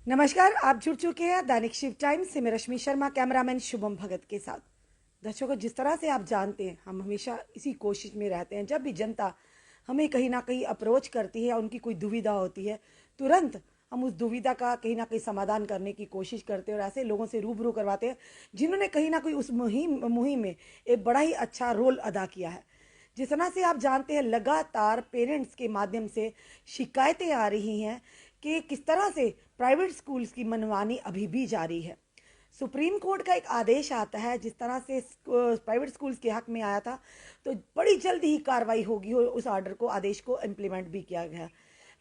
नमस्कार, आप जुड़ चुके हैं दैनिक शिव टाइम्स से मैं रश्मि शर्मा, कैमरामैन शुभम भगत के साथ। दर्शकों, जिस तरह से आप जानते हैं, हम हमेशा इसी कोशिश में रहते हैं। जब भी जनता हमें कहीं ना कहीं अप्रोच करती है, उनकी कोई दुविधा होती है, तुरंत हम उस दुविधा का कहीं ना कहीं समाधान करने की कोशिश करते हैं और ऐसे लोगों से रूबरू करवाते हैं जिन्होंने कहीं ना कहीं उस मुहिम में एक बड़ा ही अच्छा रोल अदा किया है। जिस तरह से आप जानते हैं, लगातार पेरेंट्स के माध्यम से शिकायतें आ रही हैं कि किस तरह से प्राइवेट स्कूल्स की मनमानी अभी भी जारी है। सुप्रीम कोर्ट का एक आदेश आता है, जिस तरह से प्राइवेट स्कूल्स के हक में आया था, तो बड़ी जल्द ही कार्रवाई होगी और उस ऑर्डर को, आदेश को इम्प्लीमेंट भी किया गया।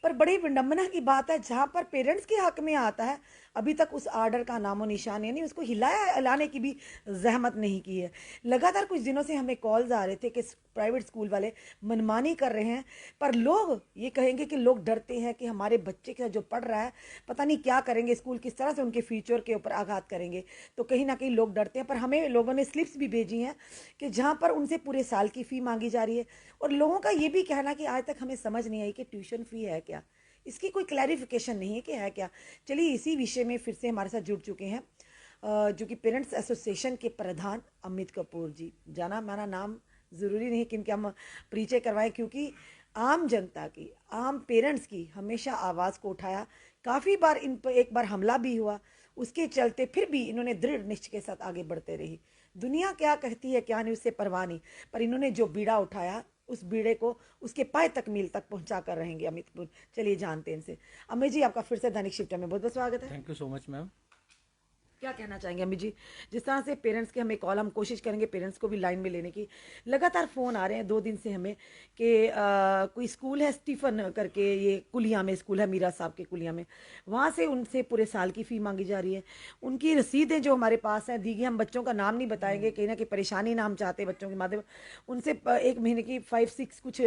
पर बड़ी विडंबना की बात है, जहां पर पेरेंट्स के हक में आता है, अभी तक उस ऑर्डर का नामो निशान नहीं, उसको हिलाने की भी जहमत नहीं की है। लगातार कुछ दिनों से हमें कॉल्स आ रहे थे कि प्राइवेट स्कूल वाले मनमानी कर रहे हैं, पर लोग ये कहेंगे कि लोग डरते हैं कि हमारे बच्चे के साथ जो पढ़ रहा है पता नहीं क्या करेंगे, स्कूल किस तरह से उनके फ्यूचर के ऊपर आघात करेंगे, तो कहीं ना कहीं लोग डरते हैं। पर हमें लोगों ने स्लिप्स भी भेजी हैं कि जहाँ पर उनसे पूरे साल की फ़ी मांगी जा रही है, और लोगों का ये भी कहना कि आज तक हमें समझ नहीं आई कि ट्यूशन फ़ी है क्या, इसकी कोई क्लैरिफिकेशन नहीं है कि है क्या। चलिए, इसी विषय में फिर से हमारे साथ जुड़ चुके हैं जो कि पेरेंट्स एसोसिएशन के प्रधान अमित कपूर जी। जाना माना नाम ज़रूरी नहीं कि हम परिचय करवाएं, क्योंकि आम जनता की, आम पेरेंट्स की हमेशा आवाज़ को उठाया। काफ़ी बार इन पर एक बार हमला भी हुआ, उसके चलते फिर भी इन्होंने दृढ़ निश्चय के साथ आगे बढ़ते रही। दुनिया क्या कहती है क्या नहीं, उससे परवाह नहीं, पर इन्होंने जो बीड़ा उठाया, उस बीड़े को उसके पाए तक मील तक पहुंचा कर रहेंगे अमित। चलिए जानते हैं इनसे। अमित जी, आपका फिर से दैनिक शिफ्ट में बहुत बहुत स्वागत है। Thank you so much ma'am. क्या कहना चाहेंगे अमित जी? जिस तरह से पेरेंट्स के हमें कॉल, हम कोशिश करेंगे पेरेंट्स को भी लाइन में लेने की। लगातार फ़ोन आ रहे हैं 2 दिन से हमें कि कोई स्कूल है स्टीफन करके, ये कुलिया में स्कूल है, मीरा साहब के कुलिया में, वहाँ से उनसे पूरे साल की फ़ी मांगी जा रही है। उनकी रसीदें जो हमारे पास हैं दी गई, हम बच्चों का नाम नहीं बताएंगे, कहीं ना कहीं परेशानी ना हम चाहते बच्चों के माध्यम, उनसे 1 महीने की 5-6 कुछ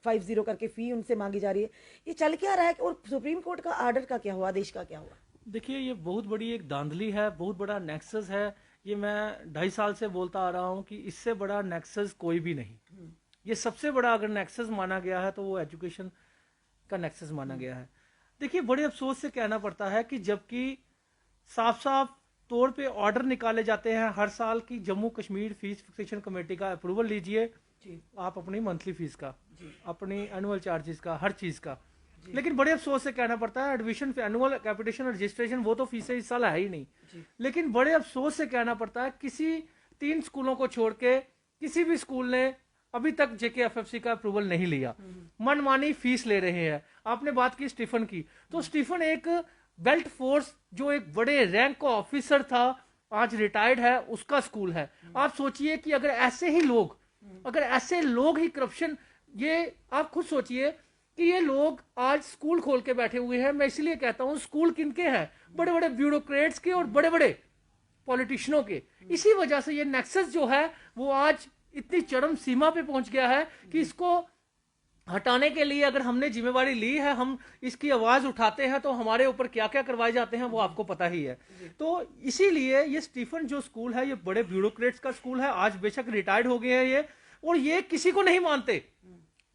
50 करके फ़ी उनसे मांगी जा रही है। ये चल क्या रहा है, और सुप्रीम कोर्ट का आर्डर का क्या हुआ, आदेश का क्या हुआ? देखिए, ये बहुत बड़ी एक धांधली है, बहुत बड़ा नेक्सस है। ये मैं 2.5 साल से बोलता आ रहा हूँ कि इससे बड़ा नेक्सस कोई भी नहीं। ये सबसे बड़ा अगर नेक्सस माना गया है तो वो एजुकेशन का नेक्सस माना गया है। देखिए, बड़े अफसोस से कहना पड़ता है कि जबकि साफ साफ तौर पे ऑर्डर निकाले जाते हैं हर साल की, Jammu Kashmir fees fixation committee का अप्रूवल लीजिए आप अपनी मंथली फीस का, अपनी एनुअल चार्जेस का, हर चीज का। लेकिन बड़े अफसोस से कहना पड़ता है एडमिशन एनुअल कैपिटेशन रजिस्ट्रेशन वो तो फीसें इस साल है ही नहीं। लेकिन बड़े अफसोस से कहना पड़ता है किसी 3 स्कूलों को छोड़ के किसी भी स्कूल ने अभी तक JKFFC का अप्रूवल नहीं लिया। मनमानी फीस ले रहे हैं। आपने बात की स्टीफन की, तो स्टीफन एक बेल्ट फोर्स, जो एक बड़े रैंक का ऑफिसर था, आज रिटायर्ड है, उसका स्कूल है। आप सोचिए कि अगर ऐसे लोग ही करप्शन, ये आप खुद सोचिए कि ये लोग आज स्कूल खोल के बैठे हुए हैं। मैं इसलिए कहता हूं स्कूल किनके हैं? बड़े बड़े ब्यूरोक्रेट्स के और बड़े बड़े पॉलिटिशियनों के। इसी वजह से ये नेक्सस जो है वो आज इतनी चरम सीमा पे पहुंच गया है कि इसको हटाने के लिए अगर हमने जिम्मेवारी ली है, हम इसकी आवाज उठाते हैं, तो हमारे ऊपर क्या क्या करवाए जाते हैं वो आपको पता ही है। तो इसीलिए ये स्टीफन जो स्कूल है, ये बड़े ब्यूरोक्रेट्स का स्कूल है। आज बेशक रिटायर्ड हो गए हैं ये, और ये किसी को नहीं मानते।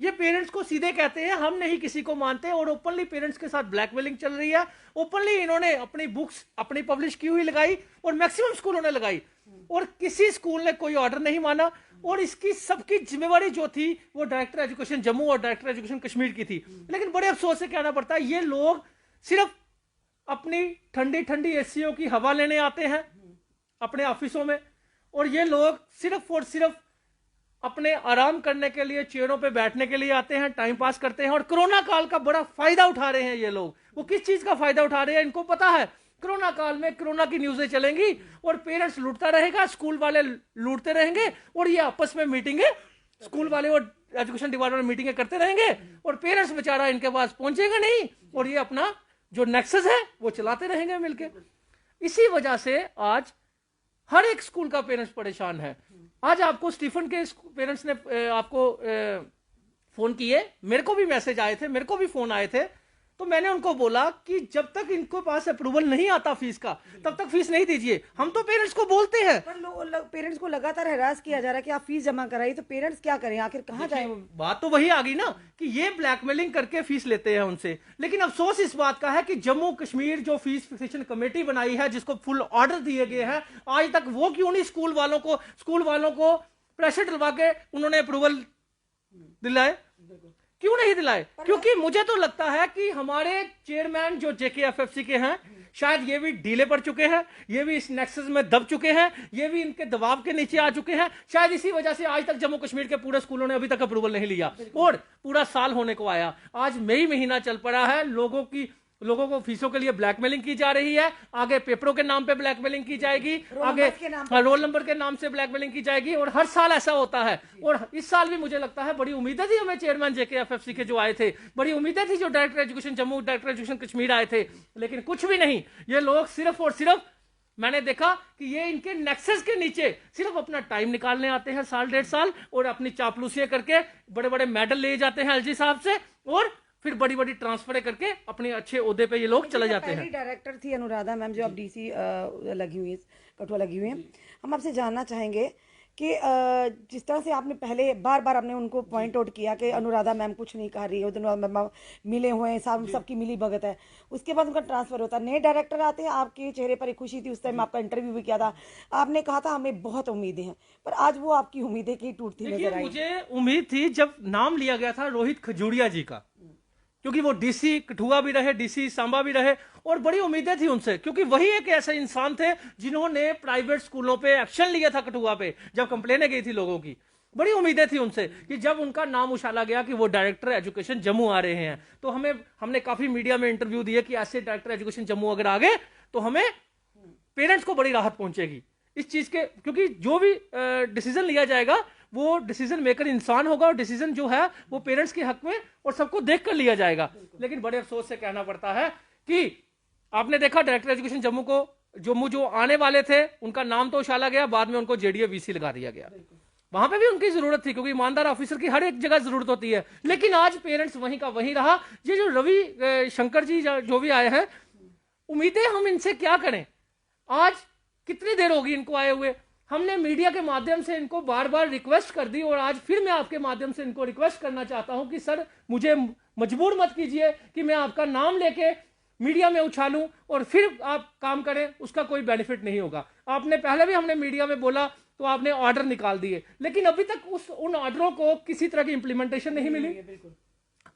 ये पेरेंट्स को सीधे कहते हैं हम नहीं किसी को मानते, और ओपनली पेरेंट्स के साथ ब्लैकमेलिंग चल रही है। ओपनली इन्होंने अपनी बुक्स अपनी पब्लिश की हुई लगाई, और मैक्सिमम स्कूलों ने लगाई, और किसी स्कूल ने कोई ऑर्डर नहीं माना। और इसकी सबकी जिम्मेवारी जो थी वो डायरेक्टर एजुकेशन जम्मू और डायरेक्टर एजुकेशन कश्मीर की थी। लेकिन बड़े अफसोस से कहना पड़ता है ये लोग सिर्फ अपनी ठंडी ठंडी एसीओ की हवा लेने आते हैं अपने ऑफिसों में, और ये लोग सिर्फ और सिर्फ अपने आराम करने के लिए चेयरों पे बैठने के लिए आते हैं, टाइम पास करते हैं। और कोरोना काल का बड़ा फायदा उठा रहे हैं ये लोग। वो किस चीज का फायदा उठा रहे हैं इनको पता है। कोरोना काल में कोरोना की न्यूज़ें चलेंगी और पेरेंट्स लूटता रहेगा, स्कूल वाले लूटते रहेंगे, और ये आपस में मीटिंगें, स्कूल वाले और एजुकेशन डिपार्टमेंट में मीटिंगें करते रहेंगे, और पेरेंट्स बेचारा इनके पास पहुंचेगा नहीं, और ये अपना जो नेक्सस है वो चलाते रहेंगे मिलके। इसी वजह से आज हर एक स्कूल का पेरेंट्स परेशान है। आज आपको स्टीफन के पेरेंट्स ने आपको फोन किए, मेरे को भी मैसेज आए थे, मेरे को भी फोन आए थे। तो मैंने उनको बोला कि जब तक इनको पास अप्रूवल नहीं आता फीस का, तब तक फीस नहीं दीजिए। हम तो पेरेंट्स को बोलते हैं, पर पेरेंट्स को लगातार हरास किया जा रहा है कि आप फीस जमा कराइए, तो पेरेंट्स क्या करें, आखिर कहाँ जाए? बात तो वही आ गई ना कि ये ब्लैकमेलिंग करके फीस लेते हैं उनसे। लेकिन अफसोस इस बात का है कि जम्मू कश्मीर जो फीस फिक्सेशन कमेटी बनाई है, जिसको फुल ऑर्डर दिए गए हैं, आज तक वो क्यों नहीं स्कूल वालों को प्रेशर डलवा के उन्होंने अप्रूवल दिलाए? क्यों नहीं दिलाए? क्योंकि मुझे तो लगता है कि हमारे चेयरमैन जो जेकेएफएफसी के हैं, शायद ये भी ढीले पड़ चुके हैं, ये भी इस नेक्सस में दब चुके हैं, ये भी इनके दबाव के नीचे आ चुके हैं। शायद इसी वजह से आज तक जम्मू कश्मीर के पूरे स्कूलों ने अभी तक अप्रूवल नहीं लिया, और पूरा साल होने को आया, आज मई महीना चल पड़ा है। लोगों को फीसों के लिए ब्लैकमेलिंग की जा रही है, आगे पेपरों के नाम पे ब्लैकमेलिंग की जाएगी, आगे रोल नंबर के नाम से ब्लैकमेलिंग की जाएगी, और हर साल ऐसा होता है। और इस साल भी मुझे लगता है बड़ी उम्मीदें थी हमें चेयरमैन जेकेएफएफसी के जो आए थे, बड़ी उम्मीदें थी जो director education Jammu, director education Kashmir आए थे, लेकिन कुछ भी नहीं। ये लोग सिर्फ और सिर्फ, मैंने देखा कि ये इनके नेक्सस के नीचे सिर्फ अपना टाइम निकालने आते हैं, साल 1.5 साल, और अपनी चापलूसियां करके बड़े बड़े मेडल ले जाते हैं एलजी साहब से, और फिर बड़ी बड़ी ट्रांसफर करके अपने अच्छे ओहदे पे ये लोग चले जाते हैं। डायरेक्टर थी अनुराधा मैम, जो अब डीसी लगी हुई है, कठुआ लगी हुई है। हम आपसे जानना चाहेंगे कि जिस तरह से आपने पहले बार बार आपने उनको पॉइंट आउट किया कि अनुराधा मैम कुछ नहीं कर रही है, अनुराधा मैम मिले हुए हैं, सबकी मिली भगत है, उसके बाद उनका ट्रांसफर होता है, नए डायरेक्टर आते हैं, आपके चेहरे पर एक खुशी थी, उस टाइम आपका इंटरव्यू भी किया था, आपने कहा था हमें बहुत उम्मीदें हैं, पर आज वो आपकी उम्मीदें की टूटती नजर आई? मुझे उम्मीद थी जब नाम लिया गया था रोहित खजूरिया जी का, क्योंकि वो डीसी कठुआ भी रहे, डीसी सांबा भी रहे, और बड़ी उम्मीदें थी उनसे, क्योंकि वही एक ऐसे इंसान थे जिन्होंने प्राइवेट स्कूलों पे एक्शन लिया था कठुआ पे, जब कंप्लेनें गई थी लोगों की। बड़ी उम्मीदें थी उनसे कि जब उनका नाम उछाला गया कि वो डायरेक्टर एजुकेशन जम्मू आ रहे हैं, तो हमने काफी मीडिया में इंटरव्यू दिए कि ऐसे डायरेक्टर एजुकेशन जम्मू अगर आ गए तो हमें पेरेंट्स को बड़ी राहत पहुंचेगी इस चीज के, क्योंकि जो भी डिसीजन लिया जाएगा वो डिसीजन मेकर इंसान होगा, और डिसीजन जो है वो पेरेंट्स के हक में और सबको देख कर लिया जाएगा। लेकिन बड़े अफसोस से कहना पड़ता है कि आपने देखा डायरेक्टर एजुकेशन जम्मू जो आने वाले थे, उनका नाम तो उछाला गया, बाद में उनको जेडीए वीसी लगा दिया गया। वहां पे भी उनकी जरूरत थी, क्योंकि ईमानदार ऑफिसर की हर एक जगह जरूरत होती है, लेकिन आज पेरेंट्स वहीं का वहीं रहा। ये जो रवि शंकर जी जो भी आए हैं, उम्मीदें हम इनसे क्या करें? आज कितनी देर होगी इनको आए हुए, हमने मीडिया के माध्यम से इनको बार बार रिक्वेस्ट कर दी, और आज फिर मैं आपके माध्यम से इनको रिक्वेस्ट करना चाहता हूं कि सर, मुझे मजबूर मत कीजिए कि मैं आपका नाम लेके मीडिया में उछालूं और फिर आप काम करें, उसका कोई बेनिफिट नहीं होगा। आपने पहले भी हमने मीडिया में बोला तो आपने ऑर्डर निकाल दिए, लेकिन अभी तक उन ऑर्डरों को किसी तरह की इंप्लीमेंटेशन नहीं मिली।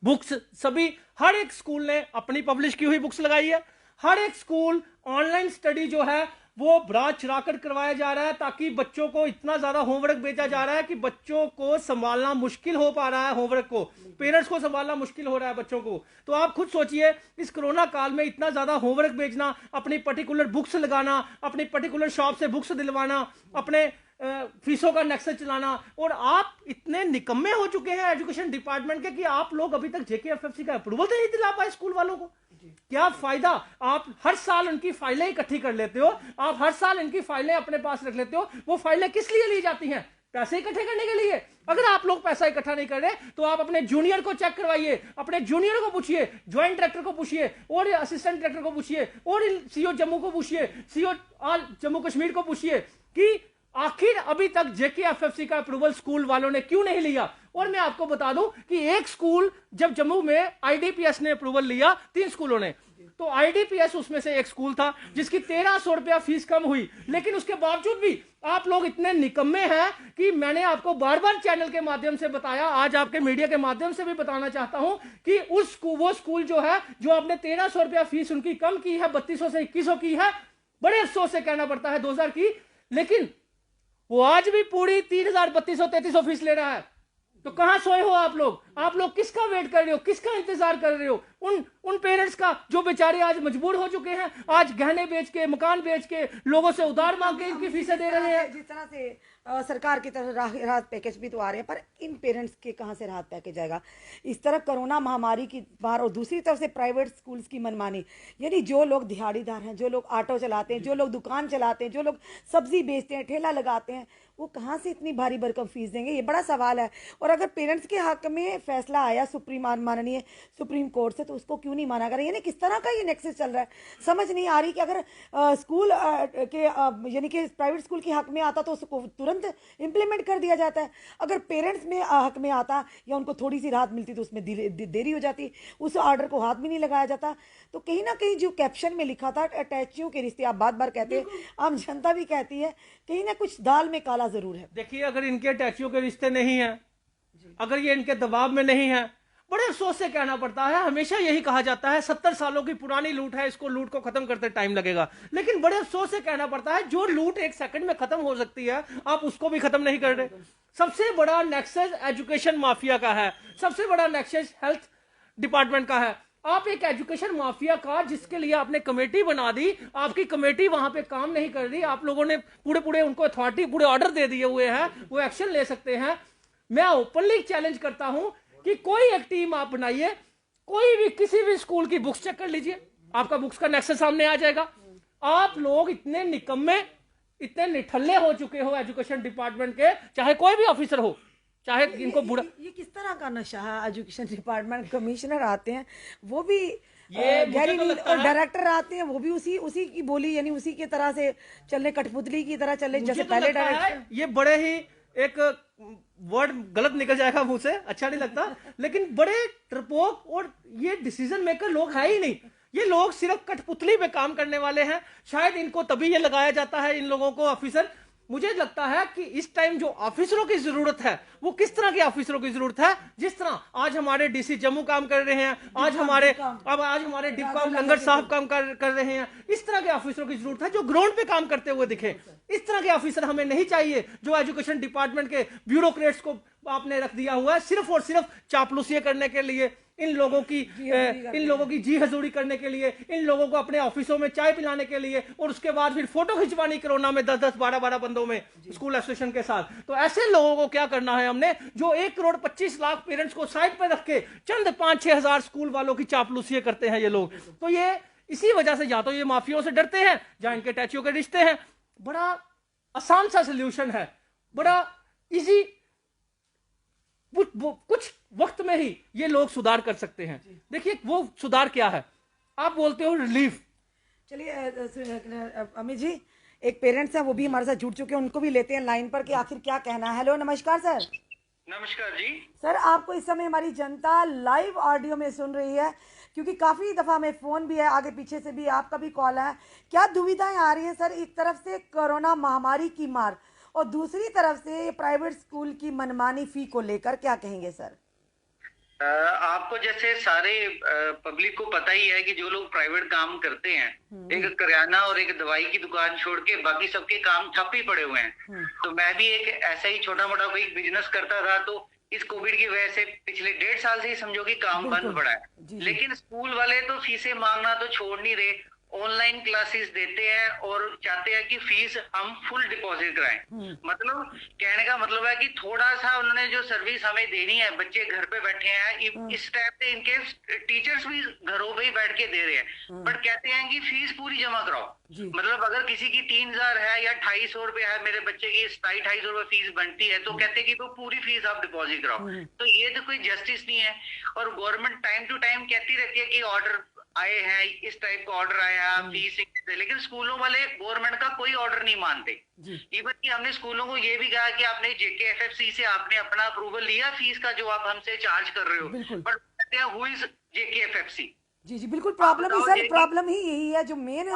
बुक्स सभी, हर एक स्कूल ने अपनी पब्लिश की हुई बुक्स लगाई है, हर एक स्कूल ऑनलाइन स्टडी जो है वो बरात चुराकर करवाया जा रहा है, ताकि बच्चों को इतना ज्यादा होमवर्क भेजा जा रहा है कि बच्चों को संभालना मुश्किल हो पा रहा है, होमवर्क को पेरेंट्स को संभालना मुश्किल हो रहा है बच्चों को। तो आप खुद सोचिए, इस कोरोना काल में इतना ज्यादा होमवर्क भेजना, अपनी पर्टिकुलर बुक्स लगाना, अपनी पर्टिकुलर शॉप से बुक्स दिलवाना, अपने फीसों का नेक्सस चलाना, और आप इतने निकम्मे हो चुके हैं एजुकेशन डिपार्टमेंट के कि आप लोग अभी तक जेकेएफएफसी का अप्रूवल नहीं दिला पाए स्कूल वालों को। क्या फायदा? आप हर साल उनकी फाइलें इकट्ठी कर लेते हो, आप हर साल इनकी फाइलें अपने पास रख लेते हो। वो फाइलें किस लिए ली जाती हैं? पैसे इकट्ठे करने के लिए। अगर आप लोग पैसा इकट्ठा नहीं कर रहे तो आप अपने जूनियर को चेक करवाइए, अपने जूनियर को पूछिए, ज्वाइंट डायरेक्टर को पूछिए, और असिस्टेंट डायरेक्टर को पूछिए, और सीओ जम्मू को पूछिए, सीओ जम्मू कश्मीर को पूछिए कि आखिर अभी तक जेकेएफएफसी का अप्रूवल स्कूल वालों ने क्यों नहीं लिया। और मैं आपको बता दूं कि एक स्कूल, जब जम्मू में आईडीपीएस ने अप्रूवल लिया 3 स्कूलों ने, तो आईडीपीएस उसमें से एक स्कूल था जिसकी 1300 रुपया फीस कम हुई, लेकिन उसके बावजूद भी आप लोग इतने निकम्मे हैं कि मैंने आपको बार बार चैनल के माध्यम से बताया, आज आपके मीडिया के माध्यम से भी बताना चाहता हूं कि वो स्कूल जो है, जो आपने 1300 रुपया फीस उनकी कम की है, 3200 से 2100 की है, बड़े अफसोस से कहना पड़ता है 2000 की, लेकिन वो आज भी पूरी 3000, 3200, 3300 फीस ले रहा है। तो कहां सोए हो आप लोग? आप लोग किसका वेट कर रहे हो, किसका इंतजार कर रहे हो? उन पेरेंट्स का जो बेचारे आज मजबूर हो चुके हैं, आज गहने बेच के, मकान बेच के, लोगों से उधार मांग के इनकी फीसें दे रहे हैं। जिस तरह से सरकार की तरफ राहत पैकेज भी तो आ रहे हैं, पर इन पेरेंट्स के कहां से राहत पैकेज आएगा? इस तरह कोरोना महामारी की बाहर, और दूसरी तरफ से प्राइवेट स्कूल्स की मनमानी, यानी जो लोग दिहाड़ीदार हैं, जो लोग ऑटो चलाते हैं, जो लोग दुकान चलाते हैं, जो लोग सब्जी बेचते हैं, ठेला लगाते हैं, वो कहाँ से इतनी भारी भरकम फीस देंगे? ये बड़ा सवाल है। और अगर पेरेंट्स के हक में फैसला आया माननीय सुप्रीम कोर्ट से, तो तो उसको क्यों नहीं माना करें? यानी किस तरह का ये नेक्सस चल रहा है, समझ नहीं आ रही कि अगर स्कूल के यानी कि प्राइवेट स्कूल के हक में आता तो उसको तुरंत इम्प्लीमेंट कर दिया जाता है, अगर पेरेंट्स में हक में आता या उनको थोड़ी सी राहत मिलती तो उसमें देरी हो जाती, उस ऑर्डर को हाथ भी नहीं लगाया जाता। तो कहीं ना कहीं जो कैप्शन में लिखा था अटैचियों के रिश्ते, आप बार बार कहते हैं, आम जनता भी कहती है, कहीं ना कुछ दाल में काला जरूर है। देखिए, अगर इनके अटैचियों के रिश्ते नहीं है, अगर ये इनके दबाव में नहीं है, बड़े अफसोस से कहना पड़ता है, हमेशा यही कहा जाता है 70 सालों की पुरानी लूट है, इसको लूट को खत्म करते टाइम लगेगा। लेकिन बड़े अफसोस से कहना पड़ता है, जो लूट एक सेकंड में खत्म हो सकती है, आप उसको भी खत्म नहीं कर रहे। सबसे बड़ा नेक्सस एजुकेशन माफिया का है, सबसे बड़ा नेक्सस हेल्थ डिपार्टमेंट का है। आप एक एजुकेशन माफिया का, जिसके लिए आपने कमेटी बना दी, आपकी कमेटी वहां पे काम नहीं कर रही, आप लोगों ने पूरे उनको अथॉरिटी, पूरे ऑर्डर दे दिए हुए हैं, वो एक्शन ले सकते हैं। मैं ओपनली चैलेंज करता हूं कि कोई एक टीम आप बनाइए, कोई भी किसी भी स्कूल की बुक्स चेक कर लीजिए, आपका बुक्स का नेक्सस सामने आ जाएगा। आप लोग इतने निकम्मे, इतने निठल्ले हो चुके हो एजुकेशन डिपार्टमेंट के, चाहे कोई भी ऑफिसर हो, चाहे इनको बुरा। ये किस तरह का नशा है? एजुकेशन डिपार्टमेंट कमिश्नर आते हैं, वो भी ये गहरी मुझे तो नींद, लगता और है, डायरेक्टर आते हैं वो भी उसी की बोली, यानी उसी की तरह से चलने, कठपुतली की तरह चलने, मुझे जैसे तो पहले लगता है डायरेक्टर। ये बड़े ही एक वर्ड गलत निकल जाएगा मुंह से, अच्छा नहीं लगता, लेकिन बड़े डरपोक और ये डिसीजन मेकर लोग है ही नहीं। ये लोग सिर्फ कठपुतली पे काम करने वाले हैं। शायद इनको तभी ये लगाया जाता है, इन लोगों को ऑफिसर। मुझे लगता है कि इस टाइम जो ऑफिसरों की जरूरत है, वो किस तरह के ऑफिसरों की जरूरत है? जिस तरह आज हमारे डीसी जम्मू काम कर रहे हैं, आज हमारे डिपकॉम लंगर साहब काम कर रहे हैं, इस तरह के ऑफिसरों की जरूरत है जो ग्राउंड पे काम करते हुए दिखे। इस तरह के ऑफिसर हमें नहीं चाहिए जो एजुकेशन डिपार्टमेंट के ब्यूरोक्रेट्स को आपने रख दिया हुआ है सिर्फ और सिर्फ चापलूसी करने के लिए, इन लोगों की जी हजूरी करने के लिए, इन लोगों को अपने ऑफिसों में चाय पिलाने के लिए, और उसके बाद फिर फोटो खिंचवानी कोरोना में 10-10, 12-12 बंदों में स्कूल एसोसिएशन के साथ। तो ऐसे लोगों को क्या करना है हमने, जो 1,25,00,000 पेरेंट्स को साइड पर रख के चंद 5-6 हजार स्कूल वालों की चापलूसी करते हैं ये लोग। तो ये इसी वजह से या तो ये माफियों से डरते हैं, या इनके टैचियों के रिश्ते हैं। बड़ा आसान सा सोल्यूशन है, बड़ा इजी, कुछ वक्त में ही ये लोग सुधार कर सकते हैं। देखिए वो सुधार क्या है, आप बोलते हो रिलीफ। चलिए अमित जी, एक पेरेंट्स हैं, वो भी हमारे साथ जुड़ चुके हैं, उनको भी लेते हैं लाइन पर कि आखिर क्या कहना है। हेलो, नमस्कार सर। नमस्कार जी। सर, आपको इस समय हमारी जनता लाइव ऑडियो में सुन रही है, क्योंकि काफ़ी दफ़ा हमें फ़ोन भी है, आगे पीछे से भी आपका भी कॉल है। क्या दुविधाएं आ रही हैं सर? एक तरफ से कोरोना महामारी की मार, और दूसरी तरफ से प्राइवेट स्कूल की मनमानी फ़ी को लेकर क्या कहेंगे सर? आपको जैसे सारे पब्लिक को पता ही है कि जो लोग प्राइवेट काम करते हैं, एक करियाना और एक दवाई की दुकान छोड़ के बाकी सबके काम ठप ही पड़े हुए हैं। तो मैं भी एक ऐसा ही छोटा मोटा कोई बिजनेस करता था, तो इस कोविड की वजह से पिछले 1.5 साल से ही समझो कि काम बंद पड़ा है। लेकिन स्कूल वाले तो फीसें मांगना तो छोड़ नहीं रहे, ऑनलाइन क्लासेस देते हैं और चाहते हैं कि फीस हम फुल डिपॉजिट कराएं। मतलब कहने का मतलब है कि थोड़ा सा उन्होंने जो सर्विस हमें देनी है, बच्चे घर पे बैठे हैं, इस टाइम पे इनके टीचर्स भी घरों पे ही बैठ के दे रहे हैं, बट कहते हैं कि फीस पूरी जमा कराओ। मतलब अगर किसी की 3,000 है या 2,500 रुपए है, मेरे बच्चे की 2,500 रुपए फीस बनती है, तो कहते हैं कि वो पूरी फीस आप डिपॉजिट कराओ। तो ये तो कोई जस्टिस नहीं है। और गवर्नमेंट टाइम टू टाइम कहती रहती है कि ऑर्डर आए हैं, इस टाइप का ऑर्डर आया है, फीस, लेकिन स्कूलों वाले गवर्नमेंट का कोई ऑर्डर नहीं मानते। इवन कि हमने स्कूलों को ये भी कहा कि आपने JKFFC से आपने अपना अप्रूवल लिया फीस का जो आप हमसे चार्ज कर रहे हो, बट कहते हैं हु इज JKFFC। जी बिल्कुल, प्रॉब्लम ही सर, प्रॉब्लम ही यही है जो मेन,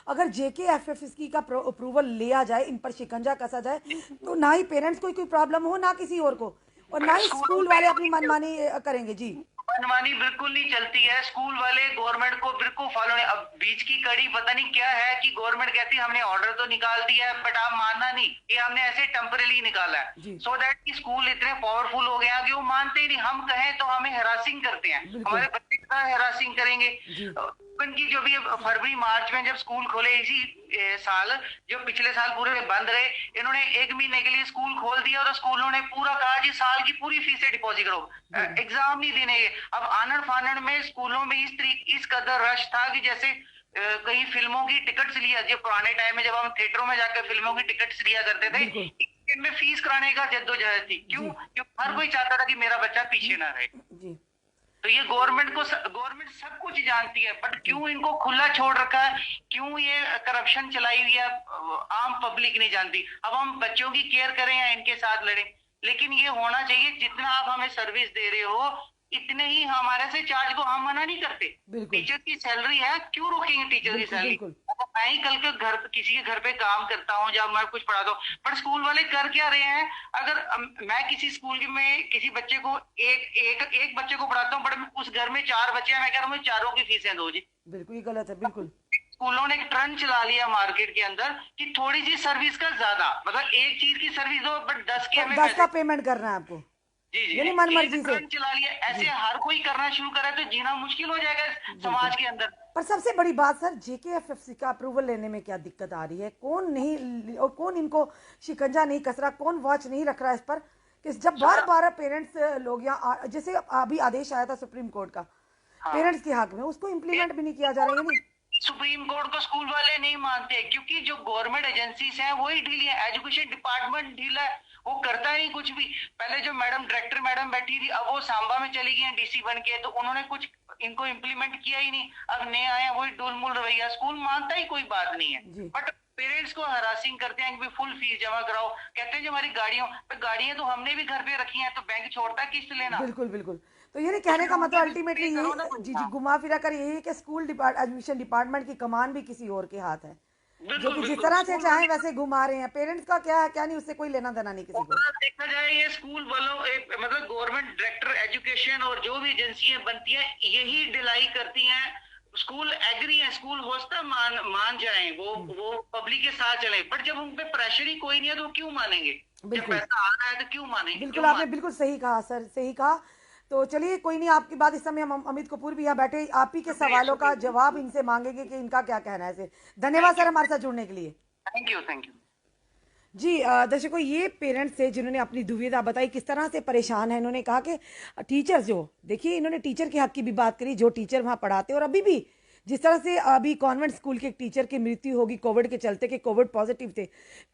अगर JKFFC का अप्रूवल लिया जाए, इन पर शिकंजा कसा जाए, तो ना ही पेरेंट्स को कोई प्रॉब्लम हो, ना किसी और को, और ना ही स्कूल वाले अपनी मनमानी करेंगे। जी, मनमानी बिल्कुल नहीं चलती है। स्कूल वाले गवर्नमेंट को बिल्कुल फॉलो नहीं। अब बीच की कड़ी पता नहीं क्या है कि गवर्नमेंट कहती है हमने ऑर्डर तो निकाल दिया है, बट आप मानना नहीं, ये हमने ऐसे टेम्परेरी निकाला है, सो दैट कि स्कूल इतने पावरफुल हो गए हैं कि वो मानते ही नहीं। हम कहें तो हमें हैरासिंग करते हैं, हमारे बच्चे का हैरासिंग करेंगे। की जो भी फरवरी मार्च में जब स्कूल खोले इसी साल, जो पिछले साल पूरे बंद रहे, इन्होंने 1 महीने के लिए स्कूल खोल दिया और स्कूलों ने पूरा कहा जी साल की पूरी फीसें डिपॉजिट करो, एग्जाम नहीं देने। अब आनन फानन में स्कूलों में इस कदर रश था कि जैसे कई फिल्मों की टिकट्स लिया, जो पुराने टाइम में जब हम थिएटरों में जाकर फिल्मों की टिकट्स लिया करते थे, इनमें फीस कराने का जद्दोजहद थी। क्यों? क्योंकि हर कोई चाहता था कि मेरा बच्चा पीछे ना रहे। तो ये गवर्नमेंट सब कुछ जानती है, बट क्यों इनको खुला छोड़ रखा है, क्यों ये करप्शन चलाई हुई है, आम पब्लिक नहीं जानती। अब हम बच्चों की केयर करें या इनके साथ लड़ें, लेकिन ये होना चाहिए जितना आप हमें सर्विस दे रहे हो इतने ही हमारे से चार्ज को हम मना नहीं करते। टीचर की सैलरी है, क्यों रोकेंगे टीचर की सैलरी? मैं ही कल के घर किसी के घर पे काम करता हूँ जब मैं कुछ पढ़ाता हूँ, पर स्कूल वाले कर क्या रहे हैं? अगर मैं किसी स्कूल में किसी बच्चे को एक बच्चे को पढ़ाता हूँ, बट उस घर में 4 बच्चे हैं, मैं कह रहा हूँ चारों की फीसें दो जी। बिल्कुल गलत है। बिल्कुल स्कूलों ने एक ट्रेंड चला लिया मार्केट के अंदर कि थोड़ी सी सर्विस का ज्यादा, मतलब एक चीज की सर्विस दो बट 10 के हमें 10 का पेमेंट करना है आपको। जी जी, यानी मन मर्जी से चला लिया। ऐसे हर कोई करना शुरू करे तो जीना मुश्किल हो जाएगा समाज के अंदर। पर सबसे बड़ी बात सर, जेकेएफएफसी का अप्रूवल लेने में क्या दिक्कत आ रही है? कौन नहीं, और कौन इनको शिकंजा नहीं कस रहा, कौन वॉच नहीं रख रहा इस पर कि जब बार बार पेरेंट्स लोग यहाँ, जैसे अभी आदेश आया था सुप्रीम कोर्ट का पेरेंट्स के हक में, उसको इम्प्लीमेंट भी नहीं किया जा रहा है। सुप्रीम कोर्ट को स्कूल वाले नहीं मानते क्योंकि जो गवर्नमेंट एजेंसीज हैं वही ढीली है, एजुकेशन डिपार्टमेंट ढीला है, वो करता नहीं कुछ भी। पहले जो डायरेक्टर मैडम बैठी थी, अब वो सांबा में चली गई हैं डीसी बन के, तो उन्होंने कुछ इनको इम्प्लीमेंट किया ही नहीं। अब नए आए वही डुलमुल रवैया, स्कूल मानता ही कोई बात नहीं है, बट पेरेंट्स को हरासिंग करते हैं कि फुल फीस जमा कराओ। कहते हैं जो हमारी गाड़ियां तो हमने भी घर पे रखी हैं, तो बैंक छोड़ता है किस्त लेना। बिल्कुल बिल्कुल। तो ये कहने का मतलब अल्टीमेटली ये जी घुमा फिरा कर यही है कि स्कूल एडमिशन डिपार्टमेंट की कमान भी किसी और के हाथ है, जो कि जिस तरह से चाहे वैसे घुमा रहे हैं। पेरेंट्स का क्या है क्या नहीं, उससे कोई लेना देना नहीं किसी को। देखा जाए ये स्कूल वालों मतलब गवर्नमेंट डायरेक्टर एजुकेशन और जो भी एजेंसियां बनती हैं यही ढिलाई करती हैं। स्कूल एग्री है, स्कूल होस्ता मान जाए, वो पब्लिक के साथ चले, बट जब उन पे प्रेशर ही कोई नहीं है तो क्यों मानेंगे? जब पैसा आ रहा है तो क्यों मानेंगे? बिल्कुल आपने बिल्कुल सही कहा सर, सही कहा। तो चलिए कोई नहीं, आपकी बात इस समय हम अमित कपूर भी यहाँ बैठे, आप ही के सवालों का जवाब इनसे मांगेंगे कि इनका क्या कहना है इसे। धन्यवाद सर हमारे साथ जुड़ने के लिए। थैंक यू थैंक यू जी। दर्शकों, ये पेरेंट्स थे जिन्होंने अपनी दुविधा बताई, किस तरह से परेशान है। इन्होंने कहा कि टीचर्स जो, देखिए इन्होंने टीचर के हक की भी बात करी, जो टीचर वहाँ पढ़ाते हैं। और अभी भी जिस तरह से अभी कॉन्वेंट स्कूल के एक टीचर की मृत्यु होगी कोविड के चलते, कि कोविड पॉजिटिव थे,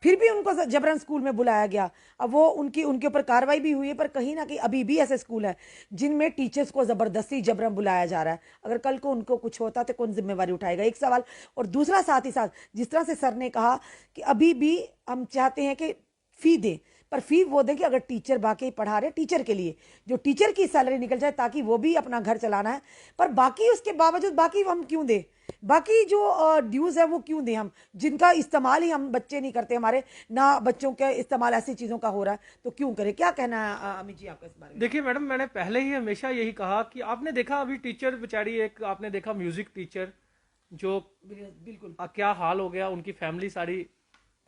फिर भी उनको जबरन स्कूल में बुलाया गया। अब वो उनके ऊपर कार्रवाई भी हुई है, पर कहीं ना कहीं अभी भी ऐसे स्कूल हैं जिनमें टीचर्स को ज़बरदस्ती जबरन बुलाया जा रहा है। अगर कल को उनको कुछ होता तो कौन जिम्मेवारी उठाएगा, एक सवाल। और दूसरा साथ ही साथ जिस तरह से सर ने कहा कि अभी भी हम चाहते हैं कि फी दें, पर फी वो दें कि अगर टीचर बाकी पढ़ा रहे, टीचर के लिए जो टीचर की सैलरी निकल जाए, ताकि वो भी अपना घर चलाना है। पर बाकी उसके बावजूद बाकी हम क्यों दें, बाकी जो ड्यूज है वो क्यों दें हम, जिनका इस्तेमाल ही हम बच्चे नहीं करते, हमारे ना बच्चों का इस्तेमाल ऐसी चीज़ों का हो रहा है, तो क्यों करें? क्या कहना है अमित जी आपका इस बारे में? देखिए मैडम, मैंने पहले ही हमेशा यही कहा कि आपने देखा अभी टीचर बेचारी, एक आपने देखा म्यूजिक टीचर जो बिल्कुल क्या हाल हो गया, उनकी फैमिली सारी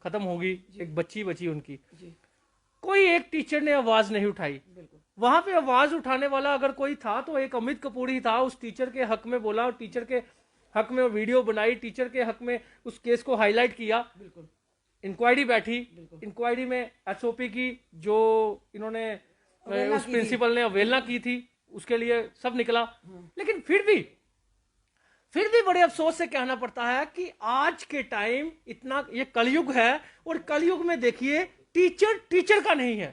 खत्म होगी, एक बच्ची बची उनकी, कोई एक टीचर ने आवाज नहीं उठाई। वहां पे आवाज उठाने वाला अगर कोई था तो एक अमित कपूर ही था। उस टीचर के हक में बोला, और टीचर के हक में वीडियो बनाई, टीचर के हक में उस केस को हाईलाइट किया। इंक्वायरी बैठी, इंक्वायरी में एसओपी की जो इन्होंने उस प्रिंसिपल ने अवहेलना की थी, उसके लिए सब निकला। लेकिन फिर भी बड़े अफसोस से कहना पड़ता है कि आज के टाइम इतना, ये कलयुग है, और कलयुग में देखिए टीचर का नहीं है।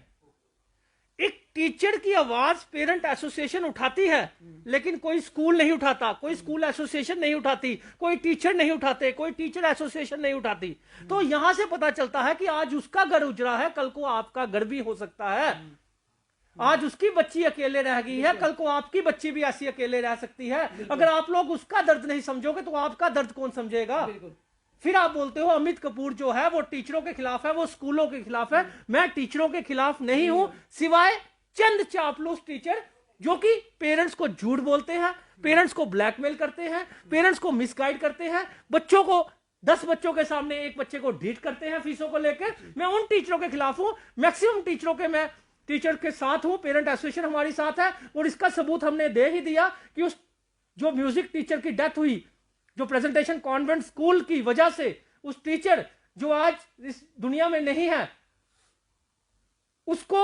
एक टीचर की आवाज पेरेंट एसोसिएशन उठाती है, लेकिन कोई स्कूल नहीं उठाता, कोई स्कूल एसोसिएशन नहीं उठाती, कोई टीचर नहीं उठाते, कोई टीचर एसोसिएशन नहीं उठाती। तो यहां से पता चलता है कि आज उसका घर उजड़ा है, कल को आपका घर भी हो सकता है। आज उसकी बच्ची अकेले रह गई है, कल को आपकी बच्ची भी ऐसी अकेले रह सकती है। अगर आप लोग उसका दर्द नहीं समझोगे तो आपका दर्द कौन समझेगा? फिर आप बोलते हो अमित कपूर जो है वो टीचरों के खिलाफ है, वो स्कूलों के खिलाफ है। मैं टीचरों के खिलाफ नहीं हूं, सिवाय चंद चापलूस टीचर जो कि पेरेंट्स को झूठ बोलते हैं, पेरेंट्स को ब्लैकमेल करते हैं, पेरेंट्स को मिसगाइड करते हैं, बच्चों को 10 बच्चों के सामने एक बच्चे को ढीठ करते हैं फीसों को लेकर। मैं उन टीचरों के खिलाफ हूं। मैक्सिमम टीचरों के मैं टीचर के साथ हूं, पेरेंट एसोसिएशन हमारी साथ है, और इसका सबूत हमने दे ही दिया कि उस जो म्यूजिक टीचर की डेथ हुई, जो प्रेजेंटेशन कॉन्वेंट स्कूल की वजह से, उस टीचर जो आज इस दुनिया में नहीं है, उसको,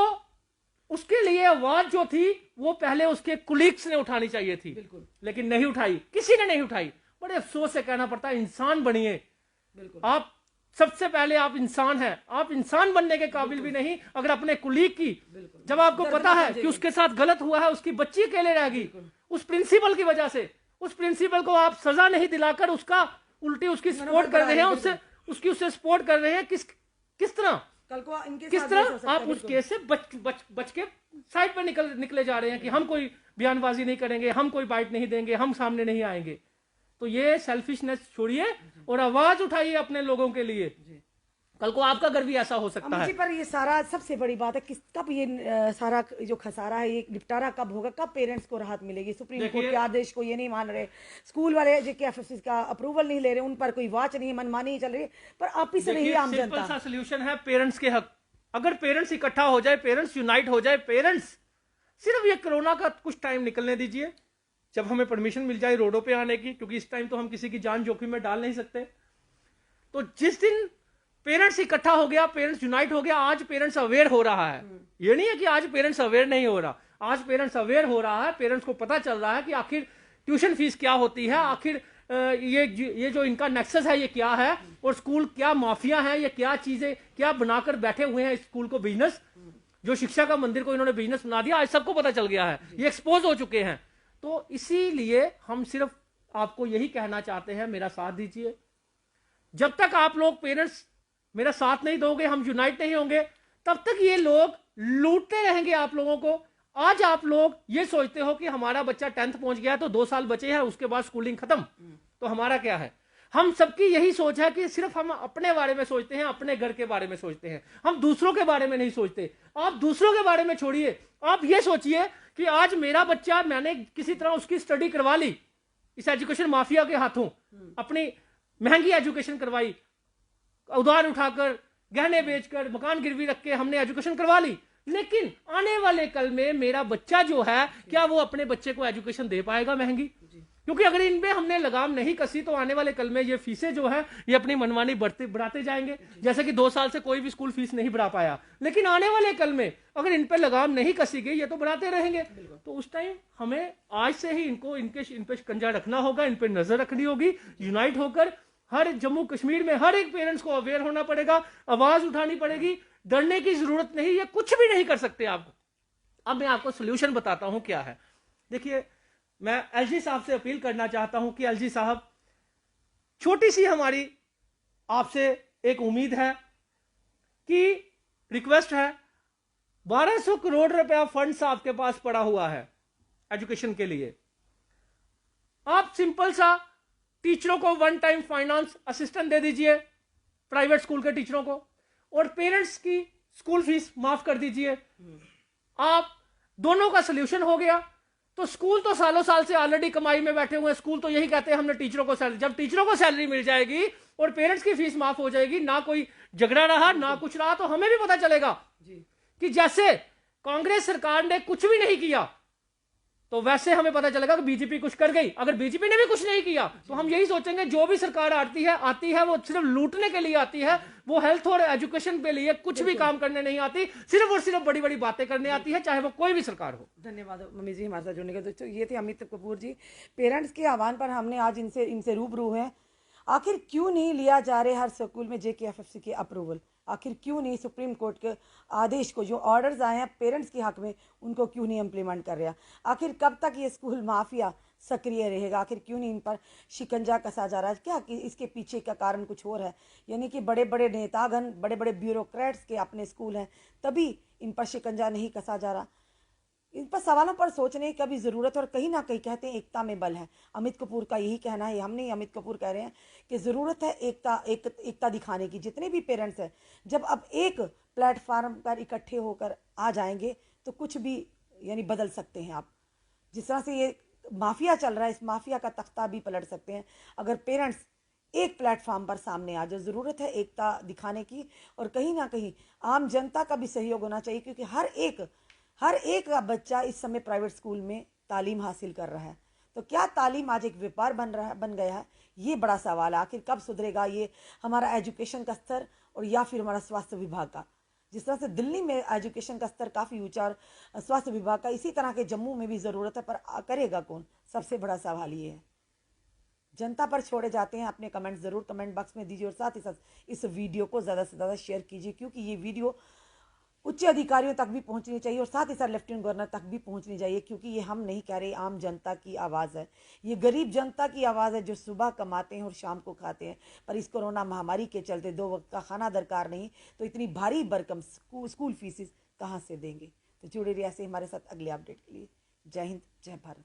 उसके लिए आवाज जो थी वो पहले उसके कुलीग्स ने उठानी चाहिए थी, लेकिन नहीं उठाई, किसी ने नहीं उठाई। बड़े अफसोस से कहना पड़ता है, इंसान बनिए। आप सबसे पहले आप इंसान हैं, आप इंसान बनने के काबिल भी नहीं अगर अपने कुलीग की, जब आपको पता है कि उसके साथ गलत हुआ है, उसकी बच्ची अकेले रह गई, उस प्रिंसिपल की वजह से। उस प्रिंसिपल को आप सजा नहीं दिलाकर उसका उल्टी उसकी सपोर्ट कर रहे हैं, उससे सपोर्ट कर रहे हैं। किस तरह कल को इनके किस साथ भी हो तरह सकता आप है, उस बिल्कुल। केस से बच के साइड पर निकले जा रहे हैं कि हम कोई बयानबाजी नहीं करेंगे, हम कोई बाइट नहीं देंगे, हम सामने नहीं आएंगे। तो ये सेल्फिशनेस छोड़िए और आवाज उठाइए अपने लोगों के लिए। कल को आपका घर भी ऐसा हो सकता अमित है। जी, पर ये सारा सबसे बड़ी बात है किस कब ये सारा जो खसारा है ये निपटारा कब होगा, कब पेरेंट्स को राहत मिलेगी? सुप्रीम कोर्ट देखिए- के आदेश को ये नहीं मान रहे, स्कूल वाले JKFFC का अप्रूवल नहीं ले रहे, उन पर कोई वाच नहीं है, मनमानी ही चल रही है, पर आप ही से रही आम सिंपल जनता। सा सोल्यूशन है, पेरेंट्स के हक। अगर पेरेंट्स इकट्ठा हो जाए, पेरेंट्स यूनाइट हो जाए, पेरेंट्स सिर्फ ये कोरोना का कुछ टाइम निकलने दीजिए, जब हमें परमिशन मिल जाए रोडों पे आने की, क्योंकि इस टाइम तो हम किसी की जान जोखिम में डाल नहीं सकते। तो जिस दिन पेरेंट्स इकट्ठा हो गया, पेरेंट्स यूनाइट हो गया, आज पेरेंट्स अवेयर हो रहा है। ये नहीं है कि आज पेरेंट्स अवेयर नहीं हो रहा, आज पेरेंट्स अवेयर हो रहा है। पेरेंट्स को पता चल रहा है कि आखिर ट्यूशन फीस क्या होती है, आखिर ये जो इनका नेक्सस है ये क्या है, और स्कूल क्या माफिया है, ये क्या चीजें क्या बनाकर बैठे हुए हैं स्कूल को बिजनेस, जो शिक्षा का मंदिर को इन्होंने बिजनेस बना दिया, आज सबको पता चल गया है, ये एक्सपोज हो चुके हैं। तो इसीलिए हम सिर्फ आपको यही कहना चाहते हैं, मेरा साथ दीजिए। जब तक आप लोग पेरेंट्स मेरा साथ नहीं दोगे, हम यूनाइट नहीं होंगे, तब तक ये लोग लूटते रहेंगे आप लोगों को। आज आप लोग ये सोचते हो कि हमारा बच्चा 10th पहुंच गया तो 2 साल बचे हैं, उसके बाद स्कूलिंग खत्म, तो हमारा क्या है? हम सबकी यही सोच है कि सिर्फ हम अपने बारे में सोचते हैं, अपने घर के बारे में सोचते हैं, हम दूसरों के बारे में नहीं सोचते। आप दूसरों के बारे में छोड़िए, आप ये सोचिए कि आज मेरा बच्चा, मैंने किसी तरह उसकी स्टडी करवा ली, इस एजुकेशन माफिया के हाथों अपनी महंगी एजुकेशन करवाई, उधार उठाकर, गहने बेचकर, मकान गिरवी रख के हमने एजुकेशन करवा ली, लेकिन आने वाले कल में मेरा बच्चा जो है, क्या वो अपने बच्चे को एजुकेशन दे पाएगा महंगी? क्योंकि अगर इनमें हमने लगाम नहीं कसी तो आने वाले कल में ये फीसें जो है ये अपनी मनमानी बढ़ाते जाएंगे। जैसे कि 2 साल से कोई भी स्कूल फीस नहीं बढ़ा पाया, लेकिन आने वाले कल में अगर इन पे लगाम नहीं कसी गई ये तो बढ़ाते रहेंगे। तो उस टाइम हमें आज से ही इन पे शिकंजा रखना होगा, इन पे नजर रखनी होगी, यूनाइट होकर हर जम्मू कश्मीर में हर एक पेरेंट्स को अवेयर होना पड़ेगा, आवाज उठानी पड़ेगी। डरने की जरूरत नहीं, ये कुछ भी नहीं कर सकते आप। अब मैं आपको सोल्यूशन बताता हूं क्या है। देखिए, मैं LG साहब से अपील करना चाहता हूं कि LG साहब, छोटी सी हमारी आपसे एक उम्मीद है कि रिक्वेस्ट है, 1200 करोड़ रुपया फंड्स आपके पास पड़ा हुआ है एजुकेशन के लिए। आप सिंपल सा टीचरों को 1 टाइम फाइनेंस असिस्टेंट दे दीजिए, प्राइवेट स्कूल के टीचरों को, और पेरेंट्स की स्कूल फीस माफ कर दीजिए। आप दोनों का सोल्यूशन हो गया। तो स्कूल तो सालों साल से ऑलरेडी कमाई में बैठे हुए हैं, स्कूल तो यही कहते हैं हमने टीचरों को सैलरी, जब टीचरों को सैलरी मिल जाएगी और पेरेंट्स की फीस माफ हो जाएगी, ना कोई झगड़ा रहा ना कुछ रहा, तो हमें भी पता चलेगा कि जैसे कांग्रेस सरकार ने कुछ भी नहीं किया तो वैसे हमें पता चलेगा कि बीजेपी कुछ कर गई। अगर बीजेपी ने भी कुछ नहीं किया तो हम यही सोचेंगे जो भी सरकार आती है वो सिर्फ लूटने के लिए आती है, वो हेल्थ और एजुकेशन के लिए कुछ भी काम करने नहीं आती, सिर्फ और सिर्फ बड़ी बड़ी बातें करने आती है, चाहे वो कोई भी सरकार हो। धन्यवाद मम्मी जी हमारे साथ जुड़ने के। तो ये थे अमित कपूर जी, पेरेंट्स के आह्वान पर हमने आज इनसे रूबरू हैं। आखिर क्यों नहीं लिया जा रहे हर स्कूल में JKFFC के अप्रूवल? आखिर क्यों नहीं सुप्रीम कोर्ट के आदेश को, जो ऑर्डर्स आए हैं पेरेंट्स के हक में, उनको क्यों नहीं इम्प्लीमेंट कर रहा? आखिर कब तक ये स्कूल माफिया सक्रिय रहेगा? आखिर क्यों नहीं इन पर शिकंजा कसा जा रहा है? क्या कि इसके पीछे का कारण कुछ और है? यानी कि बड़े बड़े नेतागण, बड़े बड़े ब्यूरोक्रेट्स के अपने स्कूल हैं, तभी इन पर शिकंजा नहीं कसा जा रहा। इन पर सवालों पर सोचने की कभी ज़रूरत, और कहीं ना कहीं कहते हैं एकता में बल है। अमित कपूर का यही कहना है, हम नहीं, अमित कपूर कह रहे हैं कि ज़रूरत है एकता दिखाने की। जितने भी पेरेंट्स हैं, जब अब एक प्लेटफार्म पर इकट्ठे होकर आ जाएंगे तो कुछ भी यानी बदल सकते हैं आप। जिस तरह से ये माफिया चल रहा है, इस माफिया का तख्ता भी पलट सकते हैं अगर पेरेंट्स एक प्लेटफॉर्म पर सामने आ जाए। ज़रूरत है एकता दिखाने की, और कहीं ना कहीं आम जनता का भी सहयोग होना चाहिए, क्योंकि हर एक का बच्चा इस समय प्राइवेट स्कूल में तालीम हासिल कर रहा है। तो क्या तालीम आज एक व्यापार बन गया है? ये बड़ा सवाल है। आखिर कब सुधरेगा ये हमारा एजुकेशन का स्तर, और या फिर हमारा स्वास्थ्य विभाग का? जिस तरह से दिल्ली में एजुकेशन का स्तर काफ़ी ऊंचा, और स्वास्थ्य विभाग का इसी तरह के जम्मू में भी ज़रूरत है, पर करेगा कौन? सबसे बड़ा सवाल ये है। जनता पर छोड़े जाते हैं। अपने कमेंट ज़रूर कमेंट बॉक्स में दीजिए, और साथ ही साथ इस वीडियो को ज़्यादा से ज़्यादा शेयर कीजिए, क्योंकि ये वीडियो उच्च अधिकारियों तक भी पहुंचनी चाहिए और साथ ही साथ लेफ्टिनेंट गवर्नर तक भी पहुंचनी चाहिए, क्योंकि ये हम नहीं कह रहे, आम जनता की आवाज़ है, ये गरीब जनता की आवाज़ है जो सुबह कमाते हैं और शाम को खाते हैं। पर इस कोरोना महामारी के चलते 2 वक्त का खाना दरकार नहीं तो इतनी भारी भरकम स्कूल फीसेस कहाँ से देंगे। तो जुड़े रहिए ऐसे हमारे साथ अगले अपडेट के लिए। जय हिंद, जय भारत।